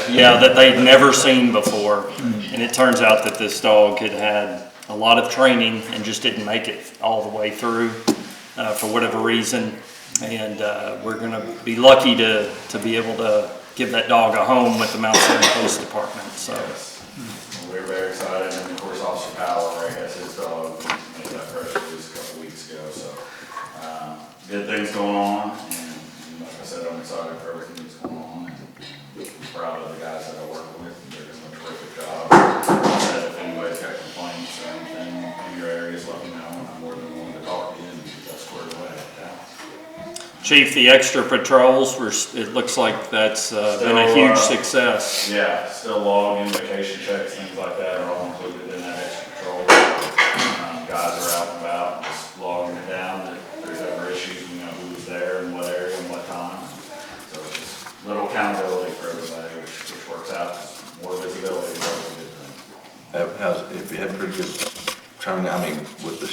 Yeah, that they'd never seen before. And it turns out that this dog had had a lot of training and just didn't make it all the way through for whatever reason. And we're going to be lucky to be able to give that dog a home with the Mount Airy Police Department. So we're very excited, and of course Officer Powell, right, has his dog, made that press release a couple weeks ago. So good things going on, and like I said, I'm excited for everything that's going on, and I'm proud of the guys that I work with. They're doing a terrific job. Like I said, if anybody's got complaints or anything in your areas, let me know. I'm more than willing to talk to you and get that squared away. Chief, the extra patrols, it looks like that's been a huge success. Yeah, still logging, vacation checks, things like that are all included in that extra patrol. Guys are out and about, just logging it down. If there's ever issues, we know who's there and what area and what time. So it's just a little accountability for everybody, which works out. More visibility is always a good thing. If you had pretty good training, I mean, with the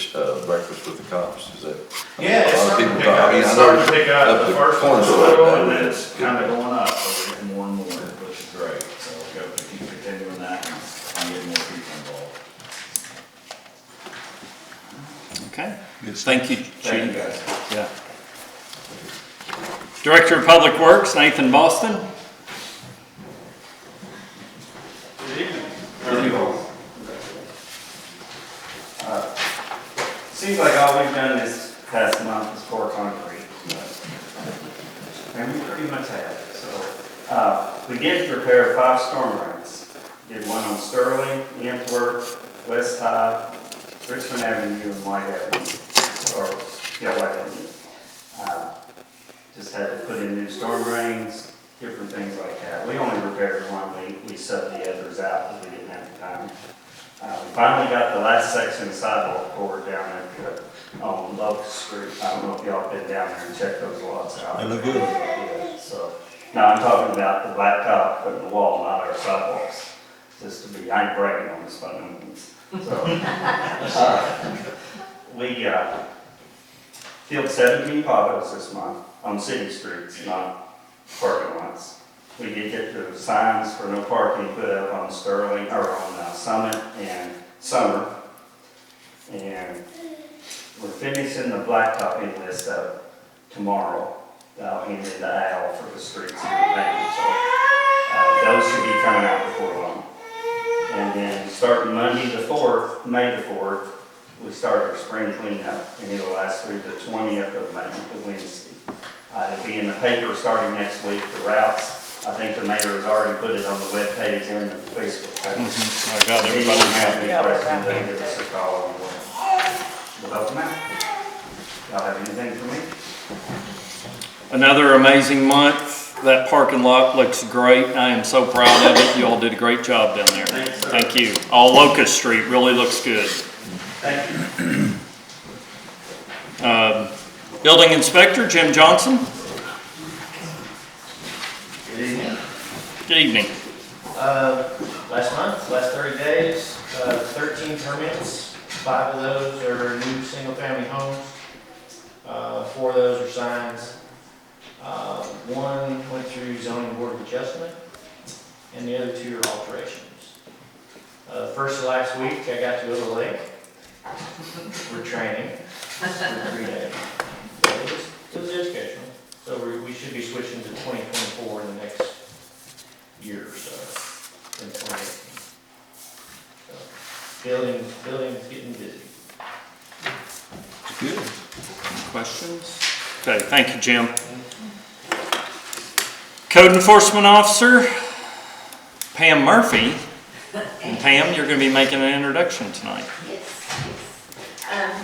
breakfast with the cops, is that? Yeah, it's a lot of starting people to pick up. I mean, It's I starting know to pick up. up The first corners one's a like little, that, and then yeah. it's kind of going up, so we're getting more and more, which is great. So we hope to keep continuing that and getting more people involved. Okay. Thank you, Chief. Thank you, guys. Yeah. Director of Public Works, Nathan Boston. Good evening. Good evening. Seems like all we've done this past month is pour concrete. And we pretty much have. So we did prepare 5 storm drains. Did one on Sterling, Antwerp, West High, Richmond Avenue, and White Avenue. White Avenue. Just had to put in new storm drains, different things like that. We only repaired one. We subbed the others out because we didn't have the time. We finally got the last section of sidewalk poured down on Locust Street. I don't know if y'all been down there and checked those lots out. They look good. Yeah, so, now I'm talking about the blacktop put in the wall, not our sidewalks. Just to be, I ain't bragging on this by no means. So, we filled 17 potholes this month on city streets, not parking lots. We did get the signs for no parking put up on Sterling, or on Summit and Summer. And we're finishing the blacktopping list up tomorrow. I'll hand it to Al for the streets and everything. So those should be coming out before long. And then starting Monday the 4th, May the 4th, we start our spring cleanup, and it'll last through the 20th of May, the Wednesday. It'll be in the paper starting next week, the routes. I think the mayor has already put it on the web page and the Facebook page. I got everybody. Have any questions, they give us a call on the document. Y'all have anything for me? Another amazing month. That parking lot looks great. I am so proud of it. You all did a great job down there. Thanks, sir. Thank you. All Locust Street really looks good. Thank you. Building Inspector, Jim Johnson. Good evening. Good evening. Last 30 days, 13 permits. 5 of those are new single-family homes. 4 of those are signs. 1 went through zoning board of adjustment, and the other 2 are alterations. First of last week, I got to go to the lake for training for 3 days. So it was educational. So we should be switching to 2024 in the next year or so, in 2018. So building's getting busy. Good. Questions? Okay, thank you, Jim. Code Enforcement Officer, Pam Murphy. And Pam, you're going to be making an introduction tonight. Yes.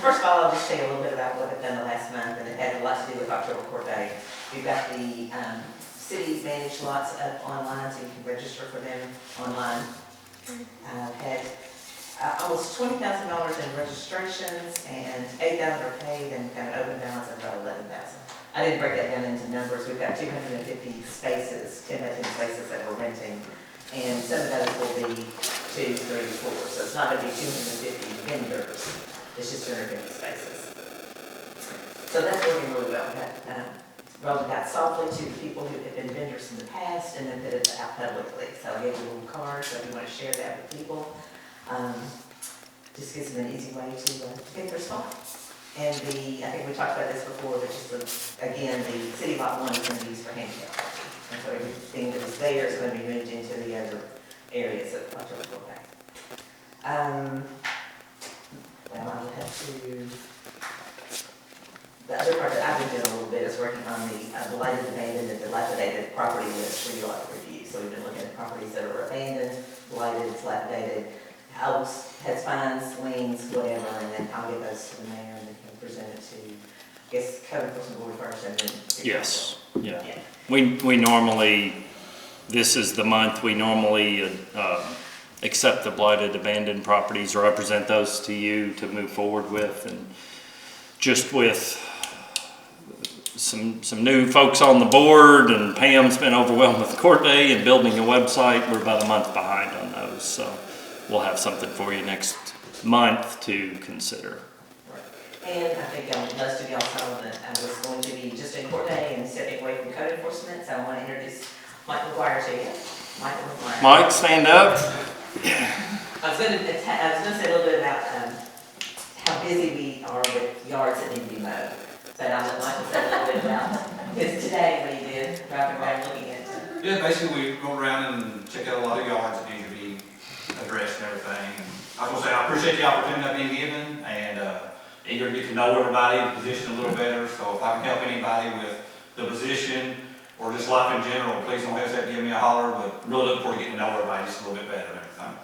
First of all, I'll just tell you a little bit about what I've done the last month, and it had a lot to do with October Court Day. We've got the city managed lots up online, so you can register for them online. I've had almost $20,000 in registrations, and 8,000 are paid, and got an open balance of about 11,000. I didn't break that down into numbers. We've got 250 spaces, 10 by 10 spaces that we're renting, and some of those will be 2, 3, 4. So it's not going to be 250 vendors. It's just 250 spaces. So that's working really well. We had rolled it out softly to the people who have been vendors in the past, and then put it out publicly. So I gave you a little card, so if you want to share that with people, just gives them an easy way to get their spot. And I think we talked about this before, but just again, the city lot 1 is going to be used for handicap parking. And so everything that was there is going to be moved into the other areas of October Courthouse. Well, I will have to, the other part that I've been doing a little bit is working on the blighted, abandoned, and dilapidated property list for your lot review. So we've been looking at properties that are abandoned, blighted, dilapidated, house has fines, liens, whatever, and then I'll get those to the mayor and then he'll present it to, I guess, code enforcement board first and then. Yes, yeah. Yeah. We normally, this is the month, we normally accept the blighted abandoned properties, represent those to you to move forward with. And just with some new folks on the board, and Pam's been overwhelmed with court day and building a website, we're about a month behind on those. So we'll have something for you next month to consider. And I think most of y'all saw that I was going to be just in court day and stepping away from code enforcement, so I want to introduce Mike McGuire to you. Michael McGuire. Mike, stand up. I was going to say a little bit about how busy we are with yards that need to be mowed. So I'll let Michael say a little bit about his today, what he did, driving around looking at. Yeah, basically we go around and check out a lot of yards that need to be addressed and everything. And I was gonna say, I appreciate the opportunity I've been given, and eager to get to know everybody, the position a little better. So if I can help anybody with the position or just life in general, please don't hesitate to give me a holler, but really look forward to getting to know everybody just a little bit better and everything.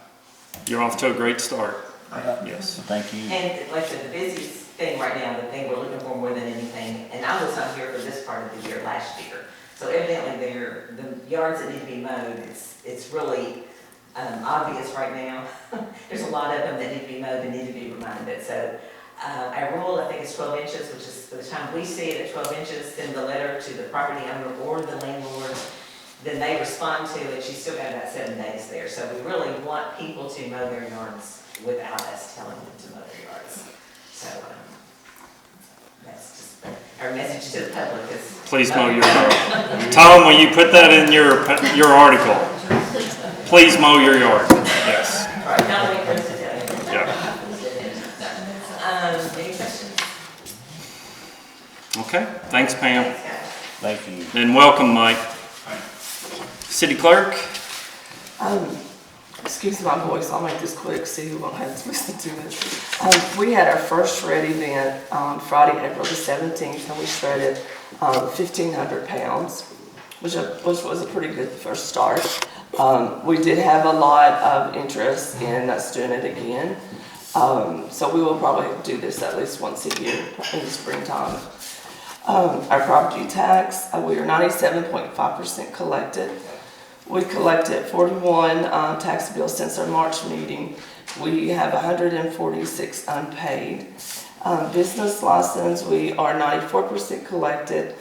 You're off to a great start. Yes. Thank you. And like I said, the busiest thing right now, the thing we're looking for more than anything, and I was not here for this part of the year last year. So evidently the yards that need to be mowed, it's really obvious right now. There's a lot of them that need to be mowed and need to be reminded. So our rule, I think, is 12 inches, which is by the time we see it at 12 inches, send the letter to the property owner or the landlord. Then they respond to it. She's still got about 7 days there. So we really want people to mow their yards without us telling them to mow their yards. So that's just our message to the public is. Please mow your yard. Tom, will you put that in your article? Please mow your yard. Yes. All right, now wait for us to tell you. Yeah. Any questions? Okay. Thanks, Pam. Thanks, guys. Thank you. And welcome, Mike. City Clerk? Excuse my voice, I'll make this quick so you won't have to listen to it. We had our first shred event on Friday, April the 17th, and we shredded 1,500 pounds, which was a pretty good first start. We did have a lot of interest in us doing it again, so we will probably do this at least once a year in the springtime. Our property tax, we are 97.5% collected. We collected 41 tax bills since our March meeting. We have 146 unpaid. Business license, we are 94% collected.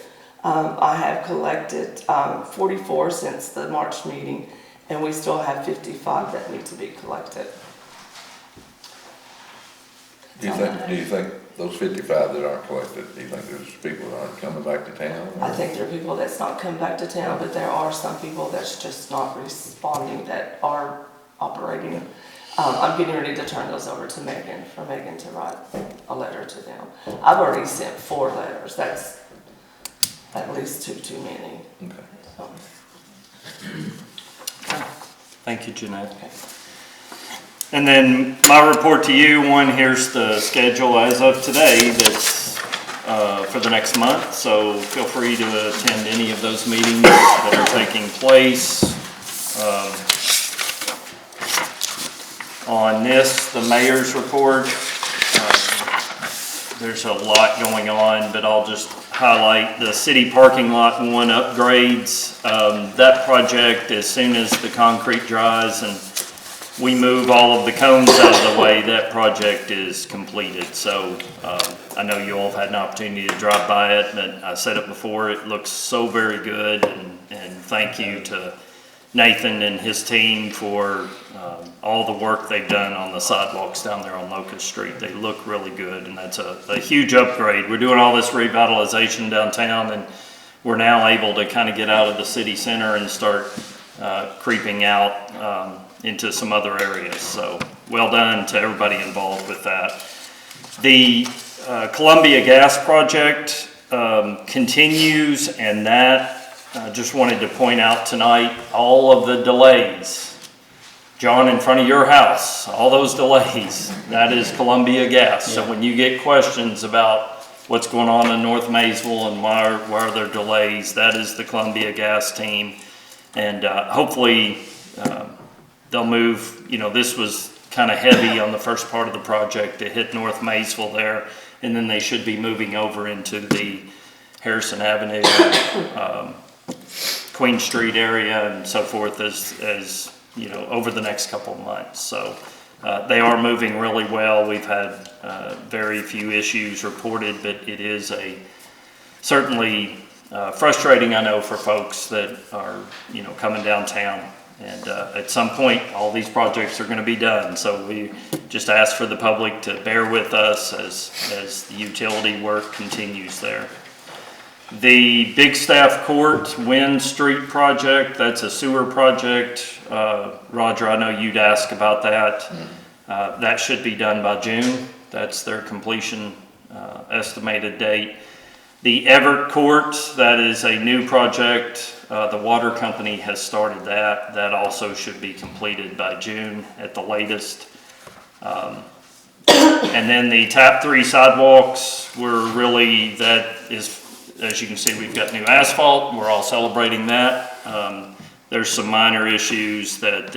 I have collected 44 since the March meeting, and we still have 55 that need to be collected. Do you think those 55 that aren't collected, do you think there's people that aren't coming back to town? I think there are people that's not come back to town, but there are some people that's just not responding that are operating. I'm getting ready to turn those over to Megan, for Megan to write a letter to them. I've already sent 4 letters. That's at least too many. Okay. So, Thank you, Jeanette. okay. And then my report to you, here's the schedule as of today that's for the next month. So feel free to attend any of those meetings that are taking place. On this, the mayor's report, there's a lot going on, but I'll just highlight the city parking lot 1 upgrades. That project, as soon as the concrete dries and we move all of the cones out of the way, that project is completed. So I know you all have had an opportunity to drive by it, but I said it before, it looks so very good. And thank you to Nathan and his team for all the work they've done on the sidewalks down there on Locust Street. They look really good, and that's a huge upgrade. We're doing all this revitalization downtown, and we're now able to kind of get out of the city center and start creeping out into some other areas. So well done to everybody involved with that. The Columbia Gas project continues, and that just wanted to point out tonight all of the delays. John, in front of your house, all those delays, that is Columbia Gas. So when you get questions about what's going on in North Maysville and why are there delays, that is the Columbia Gas team. And hopefully they'll move, this was kind of heavy on the first part of the project to hit North Maysville there, and then they should be moving over into the Harrison Avenue, Queen Street area and so forth as over the next couple of months. So they are moving really well. We've had very few issues reported, but it is certainly frustrating, I know, for folks that are, coming downtown. And at some point, all these projects are going to be done. So we just ask for the public to bear with us as the utility work continues there. The Big Staff Court Wynn Street project, that's a sewer project. Roger, I know you'd ask about that. That should be done by June. That's their completion estimated date. The Everett Court, that is a new project. The water company has started that. That also should be completed by June at the latest. And then the TAP 3 sidewalks, that is, as you can see, we've got new asphalt. We're all celebrating that. There's some minor issues that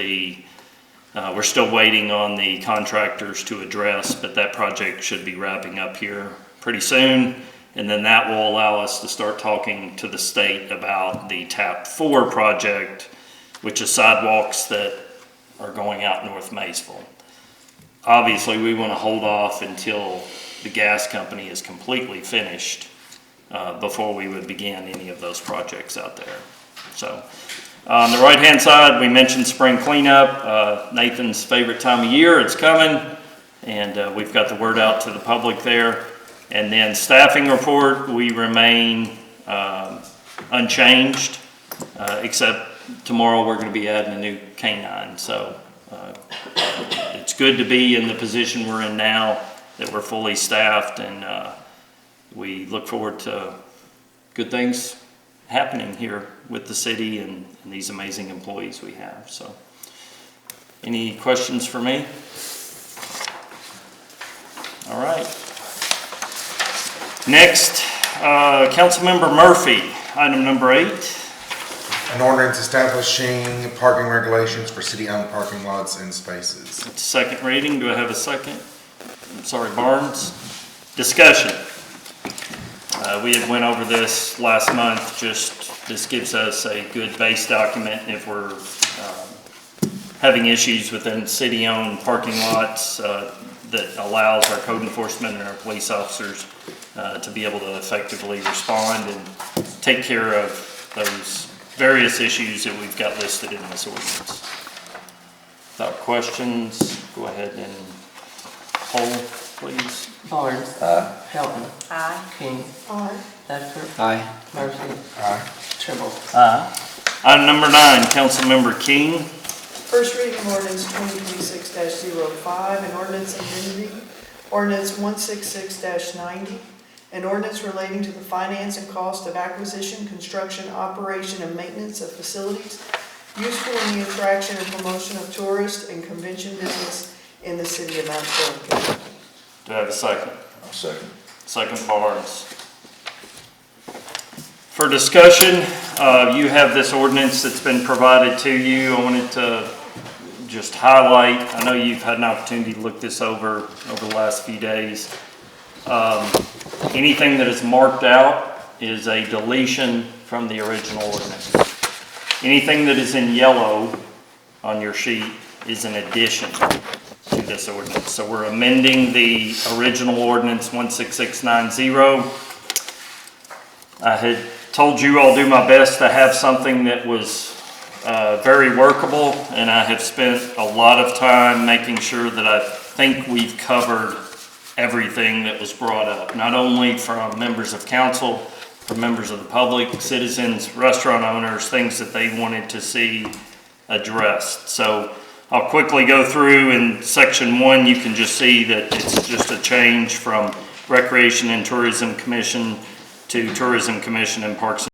we're still waiting on the contractors to address, but that project should be wrapping up here pretty soon. And then that will allow us to start talking to the state about the TAP 4 project, which is sidewalks that are going out North Maysville. Obviously, we want to hold off until the gas company is completely finished before we would begin any of those projects out there. So on the right-hand side, we mentioned spring cleanup. Nathan's favorite time of year, it's coming, and we've got the word out to the public there. And then staffing report, we remain unchanged, except tomorrow we're going to be adding a new canine. So it's good to be in the position we're in now, that we're fully staffed, and we look forward to good things happening here with the city and these amazing employees we have. So any questions for me? All right. Next, Councilmember Murphy, item number 8. An ordinance establishing parking regulations for city-owned parking lots and spaces. It's second reading. Do I have a second? I'm sorry, Barnes. Discussion. We had went over this last month. This gives us a good base document if we're having issues within city-owned parking lots that allows our code enforcement and our police officers to be able to effectively respond and take care of those various issues that we've got listed in this ordinance. Without questions, go ahead and poll, please. Barnes. Helton. Aye. King. Aye. Ledford. Aye. Murphy. Aye. Trimble. Item number 9, Councilmember King. First reading ordinance 2026-05, an ordinance amending ordinance 166-90, an ordinance relating to the finance and cost of acquisition, construction, operation, and maintenance of facilities useful in the attraction and promotion of tourist and convention business in the city of Mount Vernon. Do I have a second? I'll second. Second, Barnes. For discussion, you have this ordinance that's been provided to you. I wanted to just highlight, I know you've had an opportunity to look this over the last few days. Anything that is marked out is a deletion from the original ordinance. Anything that is in yellow on your sheet is an addition to this ordinance. So we're amending the original ordinance 16690. I had told you I'll do my best to have something that was very workable, and I have spent a lot of time making sure that I think we've covered everything that was brought up, not only from members of council, from members of the public, citizens, restaurant owners, things that they wanted to see addressed. So I'll quickly go through. In section 1, you can just see that it's just a change from Recreation and Tourism Commission to Tourism Commission and Parks and